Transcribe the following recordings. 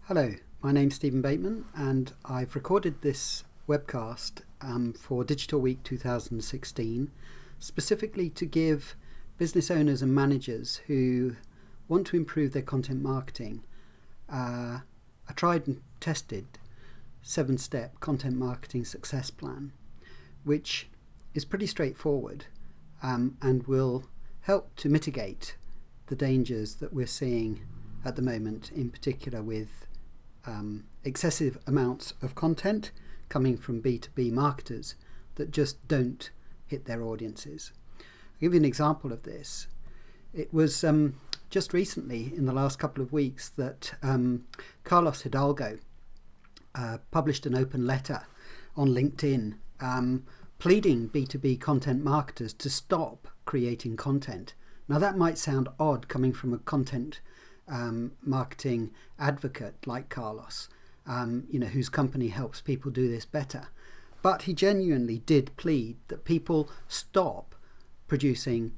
Hello, my name's Stephen Bateman and I've recorded this webcast for Digital Week 2016 specifically to give business owners and managers who want to improve their content marketing a tried and tested 7-step content marketing success plan, which is pretty straightforward and will help to mitigate the dangers that we're seeing at the moment, in particular with excessive amounts of content coming from B2B marketers that just don't hit their audiences. I'll give you an example of this. It was just recently, in the last couple of weeks, that Carlos Hidalgo published an open letter on LinkedIn pleading B2B content marketers to stop creating content. Now that might sound odd coming from a content marketing advocate like Carlos, whose company helps people do this better. But he genuinely did plead that people stop producing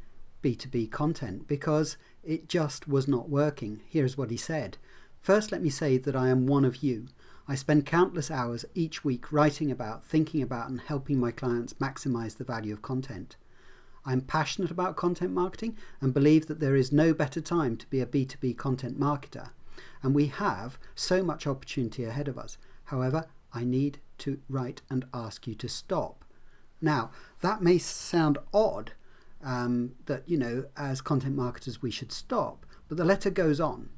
B2B content because it just was not working. Here's what he said. First, let me say that I am one of you. I spend countless hours each week writing about, thinking about, and helping my clients maximize the value of content. I'm passionate about content marketing and believe that there is no better time to be a B2B content marketer, and we have so much opportunity ahead of us. However, I need to write and ask you to stop. Now, that may sound odd, that, as content marketers we should stop, but the letter goes on.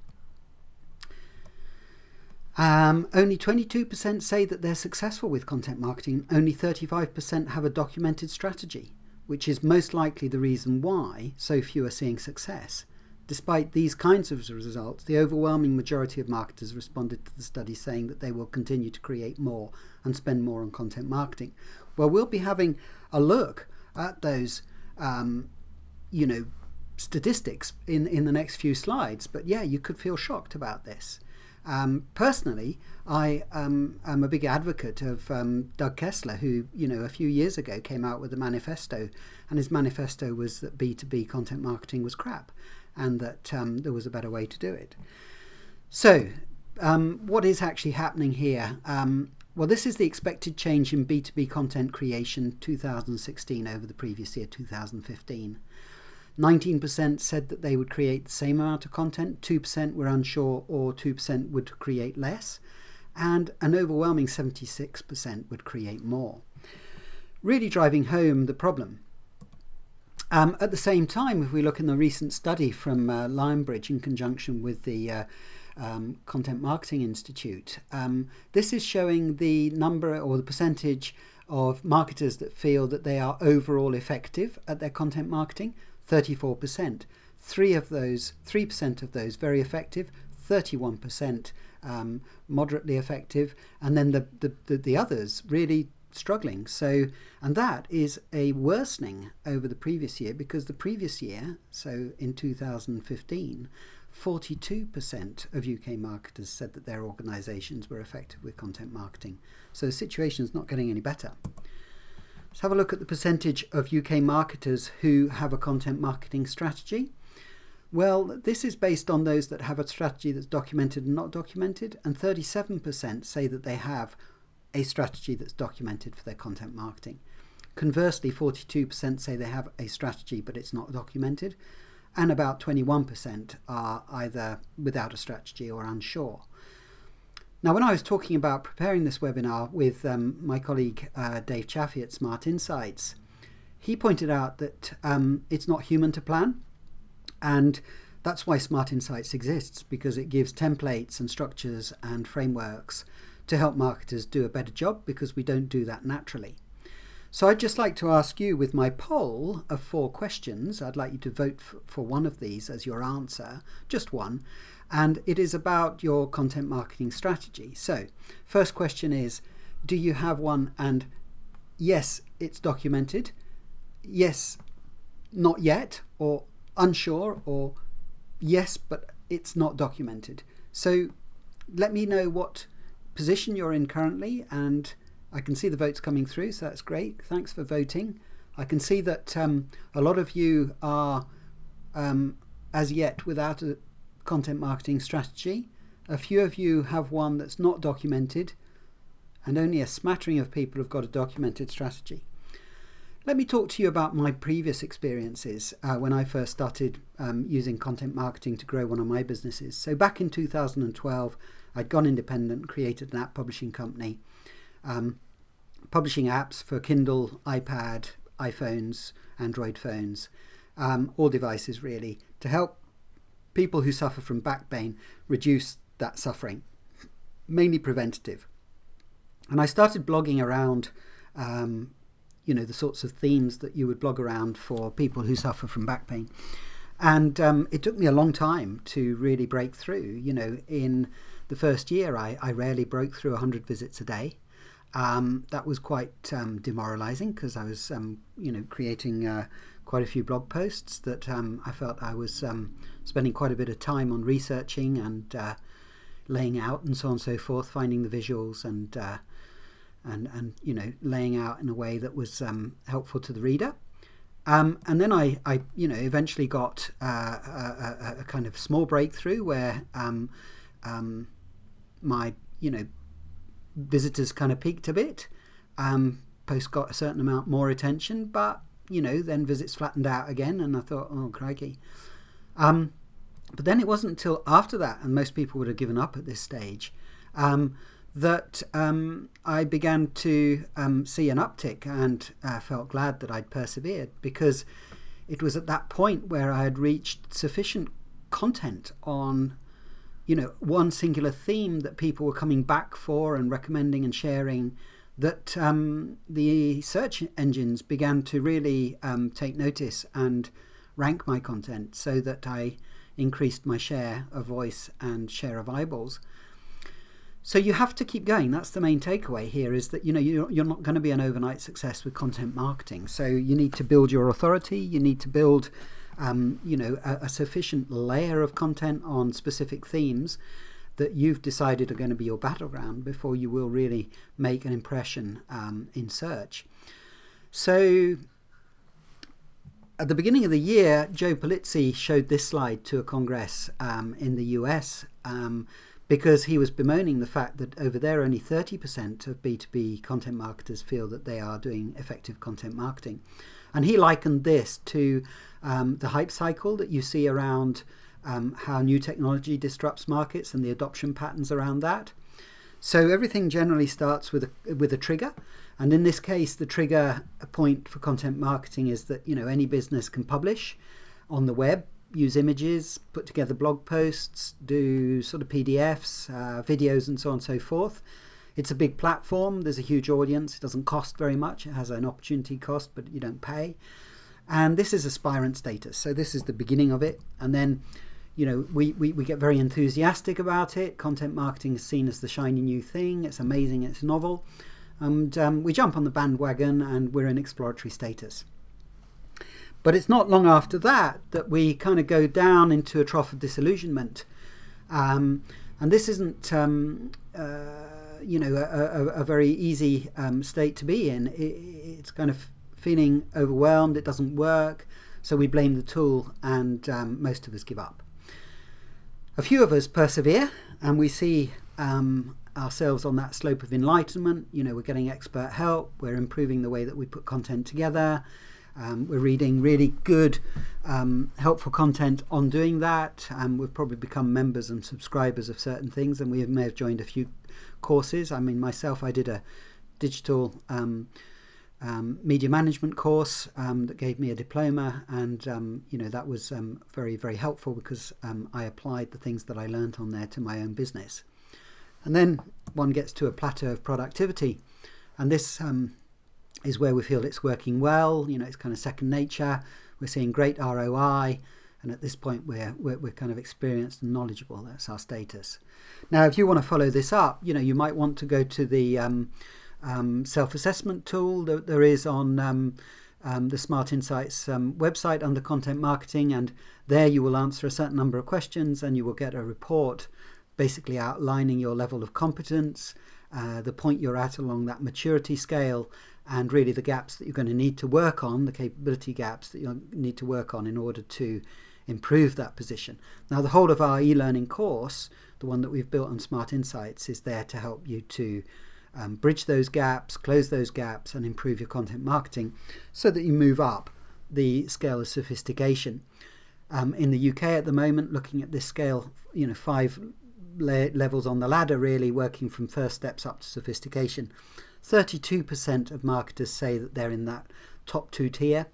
Only 22% say that they're successful with content marketing. Only 35% have a documented strategy, which is most likely the reason why so few are seeing success. Despite these kinds of results, the overwhelming majority of marketers responded to the study saying that they will continue to create more and spend more on content marketing. Well, we'll be having a look at those, statistics in the next few slides. But yeah, you could feel shocked about this. Personally, I am a big advocate of Doug Kessler, who, a few years ago came out with a manifesto, and his manifesto was that B2B content marketing was crap and that there was a better way to do it. So, what is actually happening here? Well, this is the expected change in B2B content creation 2016 over the previous year, 2015. 19% said that they would create the same amount of content, 2% were unsure, or 2% would create less, and an overwhelming 76% would create more. Really driving home the problem. At the same time, if we look in the recent study from Lionbridge in conjunction with the Content Marketing Institute, this is showing the number or the percentage of marketers that feel that they are overall effective at their content marketing. 34%. 3% of those very effective, 31% moderately effective, and then the others really struggling. So, and that is a worsening over the previous year, because the previous year, so in 2015, 42% of UK marketers said that their organisations were effective with content marketing. So the situation is not getting any better. Let's have a look at the percentage of UK marketers who have a content marketing strategy. Well, this is based on those that have a strategy that's documented and not documented, and 37% say that they have a strategy that's documented for their content marketing. Conversely, 42% say they have a strategy but it's not documented, and about 21% are either without a strategy or unsure. Now, when I was talking about preparing this webinar with my colleague Dave Chaffee at Smart Insights, he pointed out that it's not human to plan, and that's why Smart Insights exists, because it gives templates and structures and frameworks to help marketers do a better job, because we don't do that naturally. So I'd just like to ask you, with my poll of 4 questions, I'd like you to vote for one of these as your answer, just one. And it is about your content marketing strategy. So, first question is, do you have one? And yes, it's documented. Yes, not yet, or unsure, or yes, but it's not documented. So let me know what position you're in currently, and I can see the votes coming through, so that's great. Thanks for voting. I can see that a lot of you are as yet without a content marketing strategy. A few of you have one that's not documented, and only a smattering of people have got a documented strategy. Let me talk to you about my previous experiences when I first started using content marketing to grow one of my businesses. So back in 2012, I'd gone independent, created an app publishing company, publishing apps for Kindle, iPad, iPhones, Android phones, all devices really, to help people who suffer from back pain reduce that suffering, mainly preventative. And I started blogging around, the sorts of themes that you would blog around for people who suffer from back pain. And it took me a long time to really break through. In the first year, I rarely broke through 100 visits a day. That was quite demoralizing because I was, creating quite a few blog posts that I felt I was spending quite a bit of time on researching and laying out and so on and so forth, finding the visuals and laying out in a way that was helpful to the reader. And then I eventually got a kind of small breakthrough where my visitors kind of peaked a bit. Post got a certain amount more attention, but then visits flattened out again, and I thought, oh crikey. But then it wasn't until after that, and most people would have given up at this stage, that I began to see an uptick, and felt glad that I'd persevered, because it was at that point where I had reached sufficient content on one singular theme that people were coming back for and recommending and sharing, that the search engines began to really take notice and rank my content, so that I increased my share of voice and share of eyeballs. So you have to keep going. That's the main takeaway here, is that you're not going to be an overnight success with content marketing. So you need to build your authority. You need to build a sufficient layer of content on specific themes that you've decided are going to be your battleground before you will really make an impression in search. So at the beginning of the year, Joe Polizzi showed this slide to a congress in the US, because he was bemoaning the fact that over there only 30% of B2B content marketers feel that they are doing effective content marketing. And he likened this to the hype cycle that you see around how new technology disrupts markets and the adoption patterns around that. So everything generally starts with a trigger. And in this case, the trigger point for content marketing is that any business can publish on the web, use images, put together blog posts, do sort of PDFs, videos, and so on and so forth. It's a big platform. There's a huge audience. It doesn't cost very much. It has an opportunity cost, but you don't pay. And this is aspirant status. So this is the beginning of it. And then, we get very enthusiastic about it. Content marketing is seen as the shiny new thing. It's amazing. It's novel. And we jump on the bandwagon, and we're in exploratory status. But it's not long after that we kind of go down into a trough of disillusionment. And this isn't, a very easy state to be in. It's kind of feeling overwhelmed. It doesn't work. So we blame the tool, and most of us give up. A few of us persevere, and we see ourselves on that slope of enlightenment. We're getting expert help. We're improving the way that we put content together. We're reading really good, helpful content on doing that. We've probably become members and subscribers of certain things, and we may have joined a few courses. I mean, myself, I did a digital media management course that gave me a diploma, and that was very, very helpful, because I applied the things that I learned on there to my own business. And then one gets to a plateau of productivity, and this is where we feel it's working well. It's kind of second nature. We're seeing great ROI, and at this point we're kind of experienced and knowledgeable. That's our status. Now, if you want to follow this up, you might want to go to the self-assessment tool that there is on the Smart Insights website under content marketing, and there you will answer a certain number of questions, and you will get a report basically outlining your level of competence, the point you're at along that maturity scale, and really the gaps that you're going to need to work on, the capability gaps that you'll need to work on in order to improve that position. Now, the whole of our e-learning course, the one that we've built on Smart Insights, is there to help you to bridge those gaps, close those gaps, and improve your content marketing so that you move up the scale of sophistication. In the UK at the moment, looking at this scale, 5 levels on the ladder, really working from first steps up to sophistication. 32% of marketers say that they're in that top 2 tier,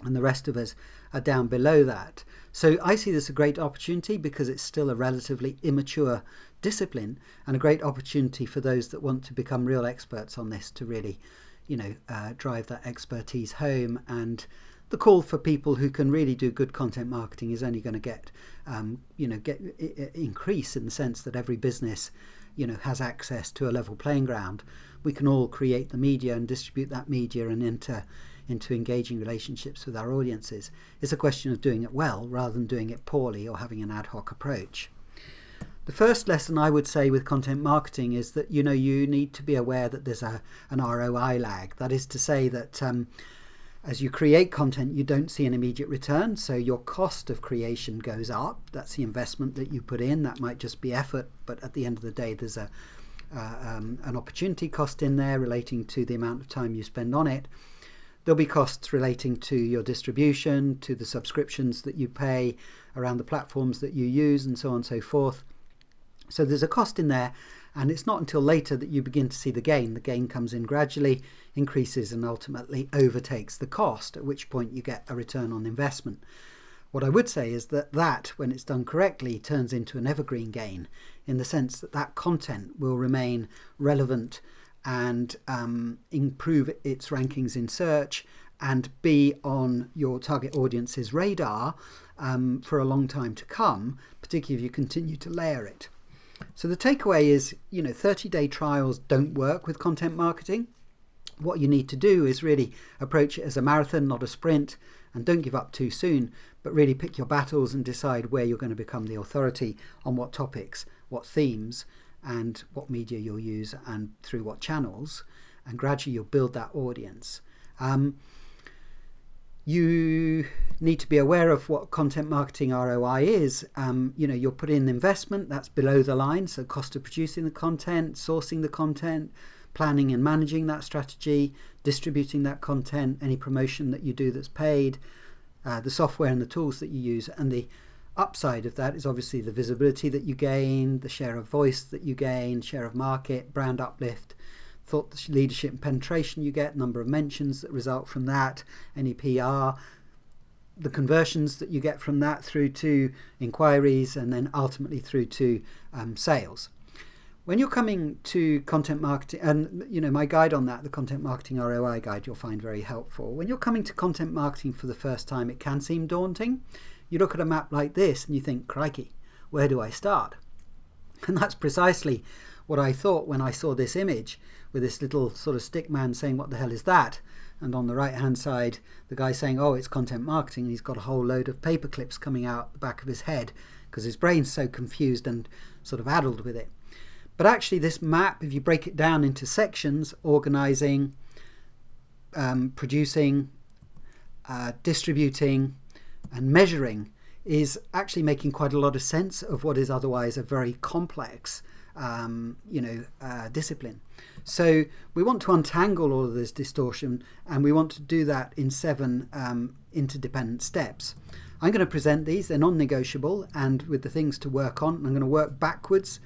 and the rest of us are down below that. So I see this a great opportunity because it's still a relatively immature discipline, and a great opportunity for those that want to become real experts on this to really, drive that expertise home. And the call for people who can really do good content marketing is only going to get increase, in the sense that every business, has access to a level playing ground. We can all create the media and distribute that media and into engaging relationships with our audiences. It's a question of doing it well rather than doing it poorly or having an ad hoc approach. The first lesson I would say with content marketing is that you need to be aware that there's an ROI lag. That is to say that as you create content, you don't see an immediate return, so your cost of creation goes up. That's the investment that you put in. That might just be effort, but at the end of the day, there's an opportunity cost in there relating to the amount of time you spend on it. There'll be costs relating to your distribution, to the subscriptions that you pay, around the platforms that you use, and so on and so forth. So there's a cost in there, and it's not until later that you begin to see the gain. The gain comes in gradually, increases, and ultimately overtakes the cost, at which point you get a return on investment. What I would say is that when it's done correctly, turns into an evergreen gain, in the sense that content will remain relevant and improve its rankings in search and be on your target audience's radar for a long time to come, particularly if you continue to layer it. So the takeaway is, 30-day trials don't work with content marketing. What you need to do is really approach it as a marathon, not a sprint, and don't give up too soon, but really pick your battles and decide where you're going to become the authority on what topics, what themes, and what media you'll use and through what channels, and gradually you'll build that audience. You need to be aware of what content marketing ROI is. You'll put in investment, that's below the line, so cost of producing the content, sourcing the content, planning and managing that strategy, distributing that content, any promotion that you do that's paid, the software and the tools that you use. And the upside of that is obviously the visibility that you gain, the share of voice that you gain, share of market, brand uplift, thought leadership and penetration you get, number of mentions that result from that, any PR, the conversions that you get from that through to inquiries, and then ultimately through to sales. When you're coming to content marketing, and my guide on that, the Content Marketing ROI guide, you'll find very helpful. When you're coming to content marketing for the first time, it can seem daunting. You look at a map like this and you think, crikey, where do I start? And that's precisely what I thought when I saw this image with this little sort of stick man saying, what the hell is that? And on the right hand side, the guy saying, oh, it's content marketing. And he's got a whole load of paper clips coming out the back of his head because his brain's so confused and sort of addled with it. But actually this map, if you break it down into sections, organizing, producing, distributing, and measuring, is actually making quite a lot of sense of what is otherwise a very complex discipline. So we want to untangle all of this distortion, and we want to do that in 7 interdependent steps. I'm going to present these, they're non-negotiable, and with the things to work on, I'm going to work backwards,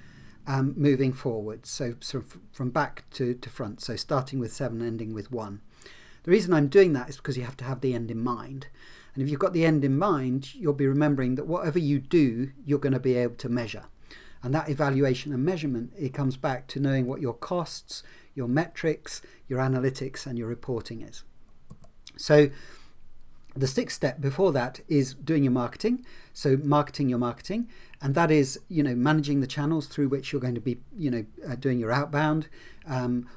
moving forward, so from back to front, so starting with 7, ending with 1. The reason I'm doing that is because you have to have the end in mind. And if you've got the end in mind, you'll be remembering that whatever you do, you're going to be able to measure. And that evaluation and measurement, it comes back to knowing what your costs, your metrics, your analytics, and your reporting is. So the 6th step before that is doing your marketing. So marketing your marketing. And that is, managing the channels through which you're going to be, doing your outbound.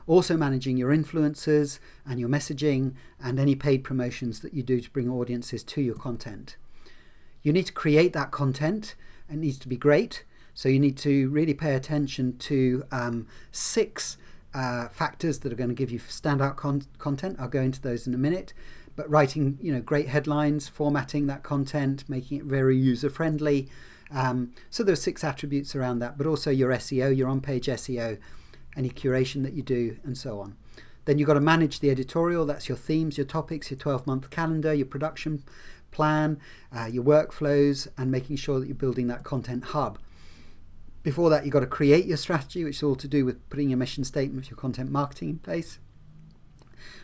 Also managing your influencers and your messaging and any paid promotions that you do to bring audiences to your content. You need to create that content. It needs to be great. So you need to really pay attention to 6 factors that are going to give you standout content. I'll go into those in a minute. but writing, great headlines, formatting that content, making it very user friendly. So there's 6 attributes around that, but also your SEO, your on-page SEO, any curation that you do, and so on. Then you've got to manage the editorial. That's your themes, your topics, your 12-month calendar, your production plan, your workflows, and making sure that you're building that content hub. Before that, you've got to create your strategy, which is all to do with putting your mission statement, your content marketing in place.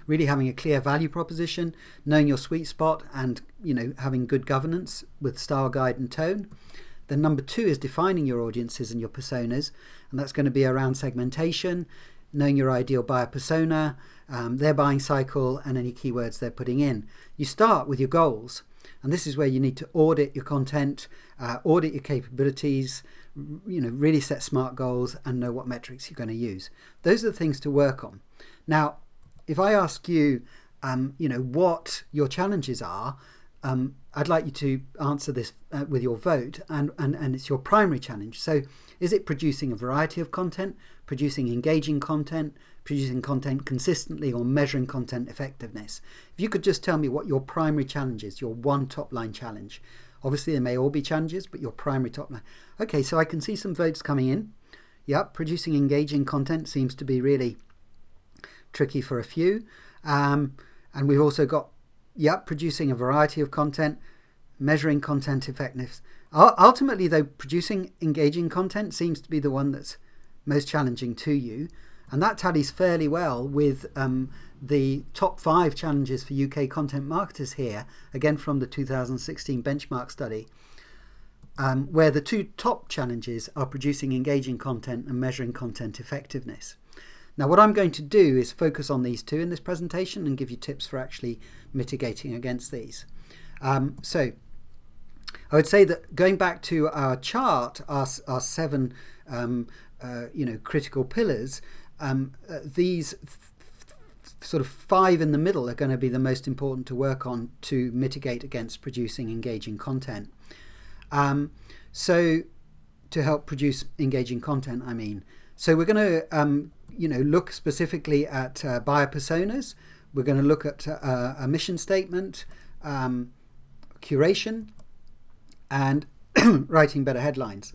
Really having a clear value proposition, knowing your sweet spot, and having good governance with style, guide, and tone. Then number 2 is defining your audiences and your personas, and that's going to be around segmentation, knowing your ideal buyer persona, their buying cycle, and any keywords they're putting in. You start with your goals, and this is where you need to audit your content, audit your capabilities, really set smart goals and know what metrics you're going to use. Those are the things to work on. Now, if I ask you, what your challenges are, I'd like you to answer this with your vote, and it's your primary challenge. So is it producing a variety of content, producing engaging content, producing content consistently, or measuring content effectiveness? If you could just tell me what your primary challenge is, your one top line challenge. Obviously, there may all be challenges, but your primary top line. Okay, so I can see some votes coming in. Yep, producing engaging content seems to be really tricky for a few. And we've also got, producing a variety of content, measuring content effectiveness. Ultimately, though, producing engaging content seems to be the one that's most challenging to you. And that tallies fairly well with the top 5 challenges for UK content marketers here, again from the 2016 benchmark study, where the 2 top challenges are producing engaging content and measuring content effectiveness. Now, what I'm going to do is focus on these 2 in this presentation and give you tips for actually mitigating against these. So I would say that going back to our chart, our 7 critical pillars, these sort of 5 in the middle are going to be the most important to work on to mitigate against producing engaging content. So to help produce engaging content, So we're going to look specifically at buyer personas. We're going to look at a mission statement, curation, and writing better headlines.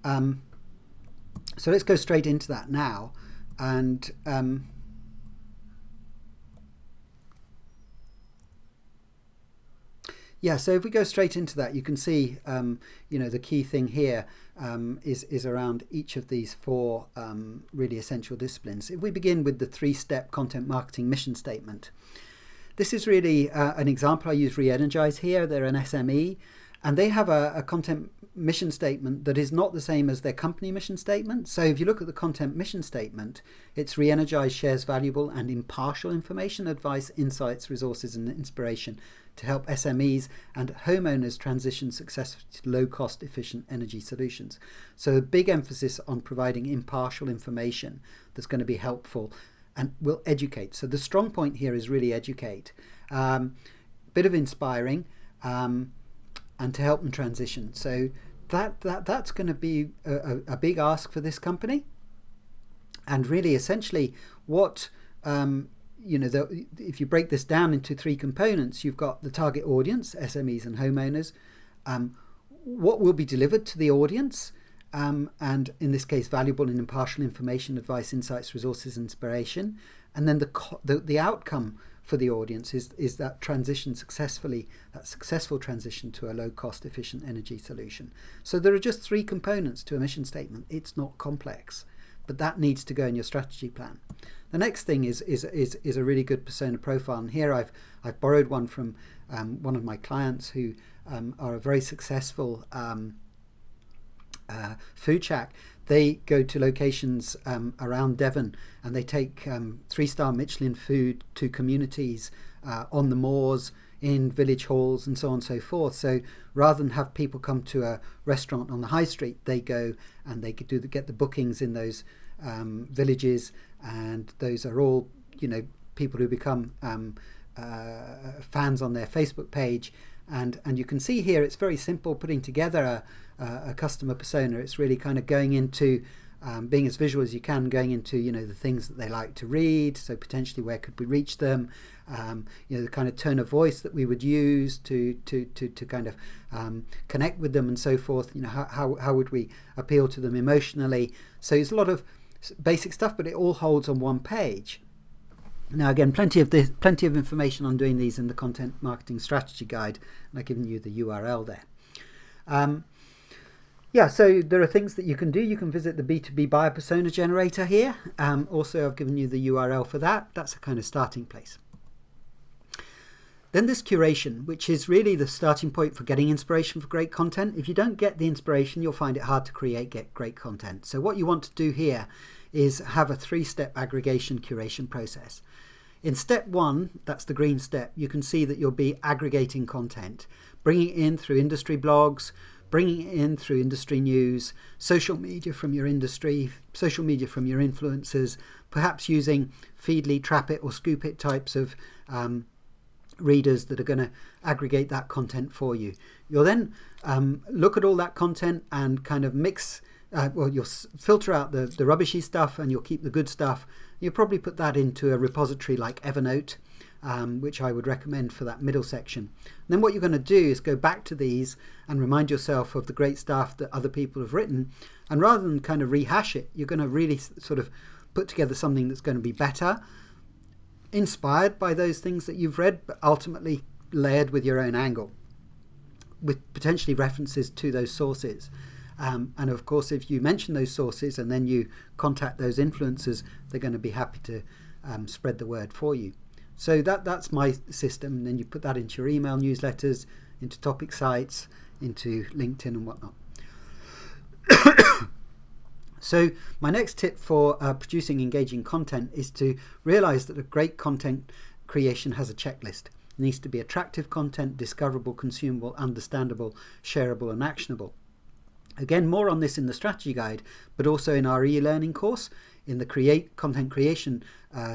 So let's go straight into that now. And so if we go straight into that, you can see, the key thing here is around each of these 4 really essential disciplines. If we begin with the 3-step content marketing mission statement, this is really an example. I use Re-Energize here. They're an SME, and they have a content mission statement that is not the same as their company mission statement. So if you look at the content mission statement, it's Re-Energize shares valuable and impartial information, advice, insights, resources, and inspiration to help SMEs and homeowners transition successfully to low-cost, efficient energy solutions. So a big emphasis on providing impartial information that's going to be helpful and will educate. So the strong point here is really educate. Bit of inspiring, and to help them transition. So that's going to be a big ask for this company. And really, essentially, what if you break this down into 3 components, you've got the target audience, SMEs and homeowners, what will be delivered to the audience, and in this case, valuable and impartial information, advice, insights, resources, inspiration, and then the outcome for the audience is that successful transition to a low-cost, efficient energy solution. So there are just 3 components to a mission statement. It's not complex, but that needs to go in your strategy plan. The next thing is a really good persona profile, and here I've borrowed one from one of my clients who are a very successful food shack. They go to locations around Devon, and they take 3-star Michelin food to communities on the moors, in village halls, and so on and so forth. So rather than have people come to a restaurant on the high street, they go and they get the bookings in those villages, and those are all people who become fans on their Facebook page. And you can see here it's very simple putting together a customer persona. It's really kind of going into being as visual as you can, going into, you know, the things that they like to read. So potentially where could we reach them? You know, the kind of tone of voice that we would use to kind of connect with them and so forth. You know, how would we appeal to them emotionally? So it's a lot of basic stuff, but it all holds on one page. Now again, plenty of information on doing these in the Content Marketing Strategy Guide, and I've given you the URL there. Yeah, so there are things that you can do. You can visit the B2B buyer persona generator here. Also, I've given you the URL for that. That's a kind of starting place. Then there's curation, which is really the starting point for getting inspiration for great content. If you don't get the inspiration, you'll find it hard to get great content. So what you want to do here is have a 3-step aggregation curation process. In step 1, that's the green step, you can see that you'll be aggregating content, bringing it in through industry blogs, bringing it in through industry news, social media from your industry, social media from your influencers, perhaps using Feedly, Trap It or Scoop It types of readers that are going to aggregate that content for you. You'll then look at all that content and kind of mix, you'll filter out the rubbishy stuff and you'll keep the good stuff. You'll probably put that into a repository like Evernote, which I would recommend for that middle section. And then what you're going to do is go back to these and remind yourself of the great stuff that other people have written. And rather than kind of rehash it, you're going to really sort of put together something that's going to be better, inspired by those things that you've read, but ultimately layered with your own angle, with potentially references to those sources. And of course, if you mention those sources and then you contact those influencers, they're going to be happy to spread the word for you. So that's my system. And then you put that into your email newsletters, into topic sites, into LinkedIn and whatnot. So my next tip for producing engaging content is to realize that a great content creation has a checklist. It needs to be attractive content, discoverable, consumable, understandable, shareable and actionable. Again, more on this in the strategy guide, but also in our e-learning course. In the content creation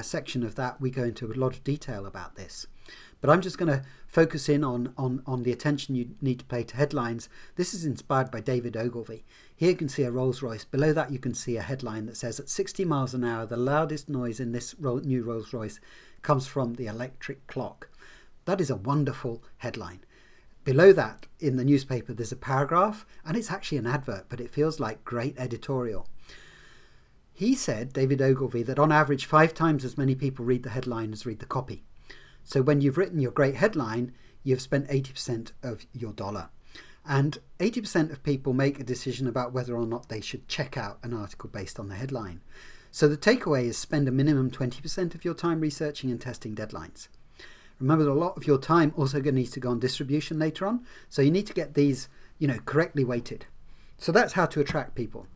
section of that, we go into a lot of detail about this. But I'm just going to focus in on the attention you need to pay to headlines. This is inspired by David Ogilvy. Here you can see a Rolls-Royce. Below that you can see a headline that says, at 60 miles an hour, the loudest noise in this new Rolls-Royce comes from the electric clock. That is a wonderful headline. Below that, in the newspaper, there's a paragraph, and it's actually an advert, but it feels like great editorial. He said, David Ogilvy, that on average 5 times as many people read the headline as read the copy. So when you've written your great headline, you've spent 80% of your dollar. And 80% of people make a decision about whether or not they should check out an article based on the headline. So the takeaway is spend a minimum 20% of your time researching and testing deadlines. Remember that a lot of your time also needs to go on distribution later on. So you need to get these, correctly weighted. So that's how to attract people.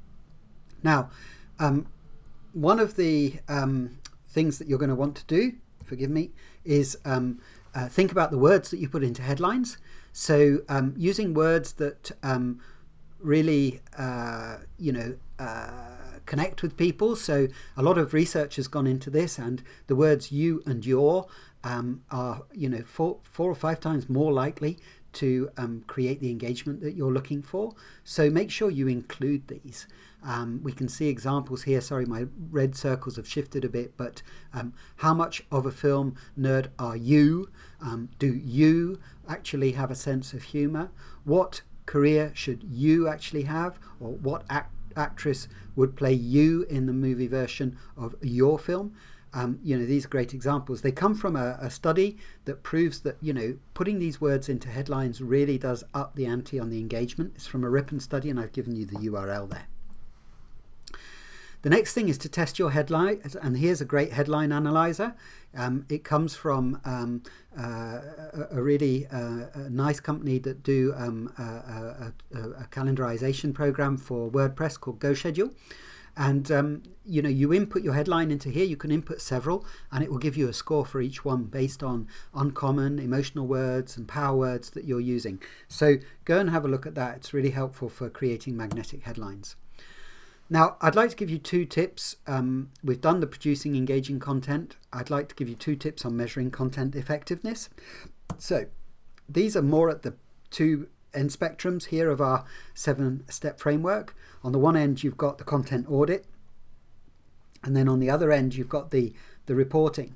Now, one of the things that you're going to want to do, forgive me, is think about the words that you put into headlines. So using words that really, connect with people. So a lot of research has gone into this, and the words you and your are 4 or 5 times more likely to create the engagement that you're looking for. So make sure you include these. We can see examples here. Sorry, my red circles have shifted a bit, but how much of a film nerd are you? Do you actually have a sense of humor? What career should you actually have? Or what actress would play you in the movie version of your film? These are great examples. They come from a study that proves that, putting these words into headlines really does up the ante on the engagement. It's from a Ripon study, and I've given you the URL there. The next thing is to test your headline, and here's a great headline analyzer. It comes from a really nice company that do a calendarization program for WordPress called GoSchedule. And you input your headline into here. You can input several, and it will give you a score for each one based on uncommon emotional words and power words that you're using. So go and have a look at that. It's really helpful for creating magnetic headlines. Now, I'd like to give you 2 tips. We've done the producing engaging content. I'd like to give you 2 tips on measuring content effectiveness. So these are more at the 2 end spectrums here of our 7-step framework. On the one end, you've got the content audit, and then on the other end, you've got the reporting.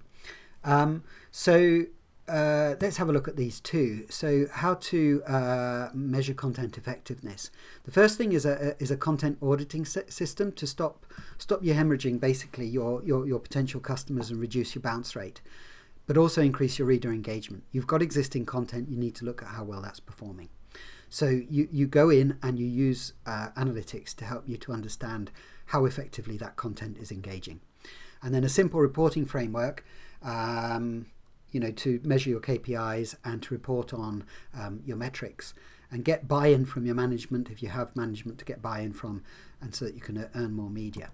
Let's have a look at these two. So how to measure content effectiveness. The first thing is a content auditing system to stop you hemorrhaging basically your potential customers and reduce your bounce rate, but also increase your reader engagement. You've got existing content, you need to look at how well that's performing. So you go in and you use analytics to help you to understand how effectively that content is engaging. And then a simple reporting framework to measure your KPIs and to report on your metrics and get buy-in from your management, if you have management to get buy-in from, and so that you can earn more media.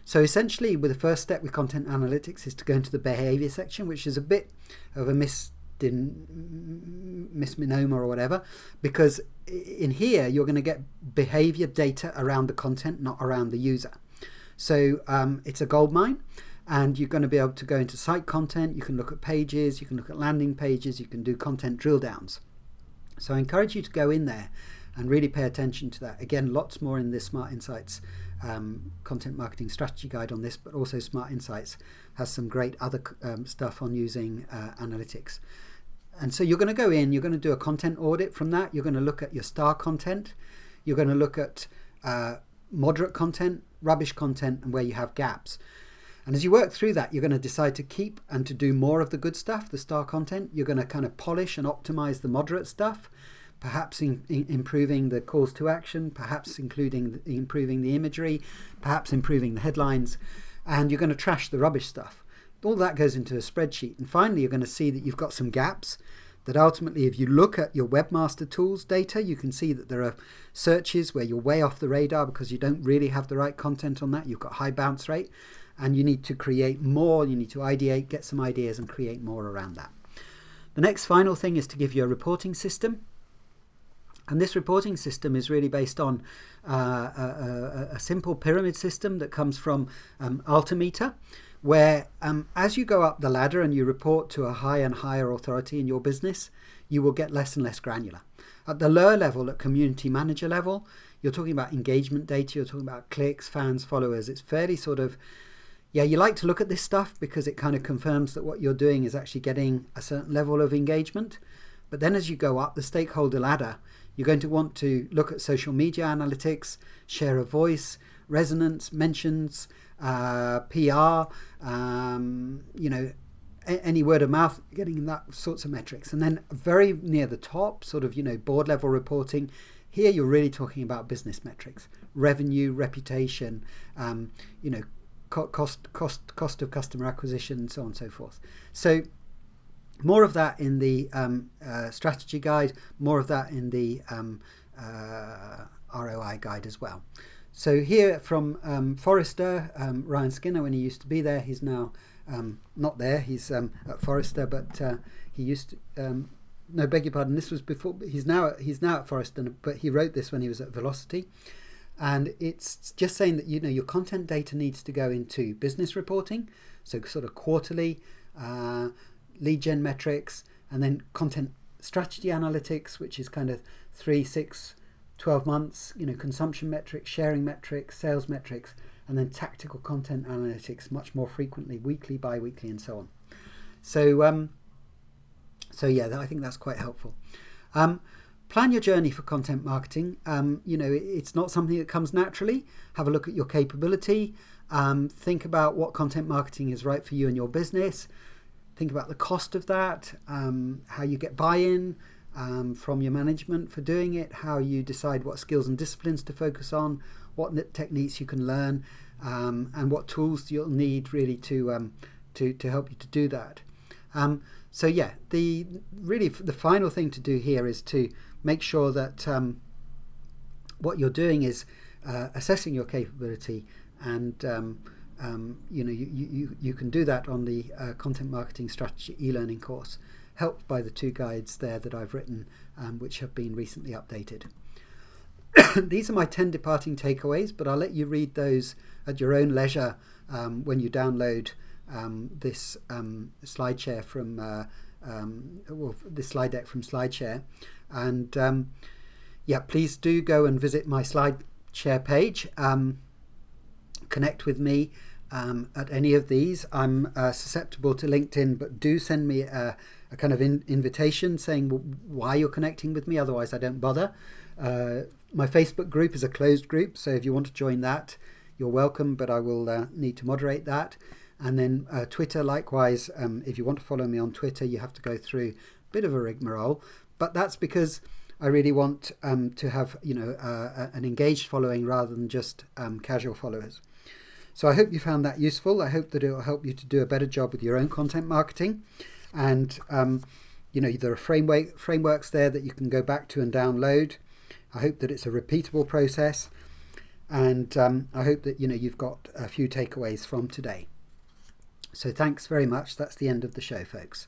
So essentially, with the first step with content analytics is to go into the behavior section, which is a bit of a misnomer or whatever, because in here you're going to get behavior data around the content, not around the user. So it's a goldmine. And you're going to be able to go into site content, you can look at pages, you can look at landing pages, you can do content drill downs. So I encourage you to go in there and really pay attention to that. Again, lots more in this Smart Insights content marketing strategy guide on this, but also Smart Insights has some great other stuff on using analytics. And so you're going to go in, you're going to do a content audit from that, you're going to look at your star content, you're going to look at moderate content, rubbish content, and where you have gaps. And as you work through that, you're going to decide to keep and to do more of the good stuff, the star content. You're going to kind of polish and optimize the moderate stuff, perhaps improving the calls to action, perhaps improving the imagery, perhaps improving the headlines, and you're going to trash the rubbish stuff. All that goes into a spreadsheet. And finally, you're going to see that you've got some gaps that ultimately, if you look at your webmaster tools data, you can see that there are searches where you're way off the radar because you don't really have the right content on that. You've got high bounce rate. And you need to create more, you need to ideate, get some ideas and create more around that. The next final thing is to give you a reporting system. And this reporting system is really based on a simple pyramid system that comes from Altimeter, where as you go up the ladder and you report to a higher and higher authority in your business, you will get less and less granular. At the lower level, at community manager level, you're talking about engagement data, you're talking about clicks, fans, followers. It's fairly sort of, you like to look at this stuff because it kind of confirms that what you're doing is actually getting a certain level of engagement. But then as you go up the stakeholder ladder, you're going to want to look at social media analytics, share of voice, resonance, mentions, PR, any word of mouth, getting that sorts of metrics. And then very near the top, sort of, board level reporting. Here you're really talking about business metrics, revenue, reputation, cost of customer acquisition, so on and so forth. So more of that in the strategy guide, more of that in the ROI guide as well. So here from Forrester, Ryan Skinner, when he used to be there, he's now not there. He's at Forrester, but he used to, no, beg your pardon, this was before. He's now at Forrester, but he wrote this when he was at Velocity. And it's just saying that, your content data needs to go into business reporting, so sort of quarterly, lead gen metrics, and then content strategy analytics, which is kind of 3, 6, 12 months, consumption metrics, sharing metrics, sales metrics, and then tactical content analytics much more frequently, weekly, bi-weekly, and so on. So I think that's quite helpful. Plan your journey for content marketing. It's not something that comes naturally. Have a look at your capability. Think about what content marketing is right for you and your business. Think about the cost of that, how you get buy-in from your management for doing it, how you decide what skills and disciplines to focus on, what techniques you can learn, and what tools you'll need really to help you to do that. The final thing to do here is to make sure that what you're doing is assessing your capability, and you can do that on the Content Marketing Strategy e-learning course, helped by the 2 guides there that I've written, which have been recently updated. These are my 10 departing takeaways, but I'll let you read those at your own leisure when you download this slide share from this slide deck from SlideShare. And Yeah, please do go and visit my slide share page. Connect with me at any of these. I'm susceptible to LinkedIn, but do send me a kind of invitation saying why you're connecting with me. Otherwise, I don't bother. My Facebook group is a closed group, so if you want to join that, you're welcome, but I will need to moderate that. And then Twitter, likewise, if you want to follow me on Twitter, you have to go through a bit of a rigmarole. But that's because I really want to have an engaged following rather than just casual followers. So I hope you found that useful. I hope that it will help you to do a better job with your own content marketing. And there are frameworks there that you can go back to and download. I hope that it's a repeatable process, and I hope that you've got a few takeaways from today. So thanks very much. That's the end of the show, folks.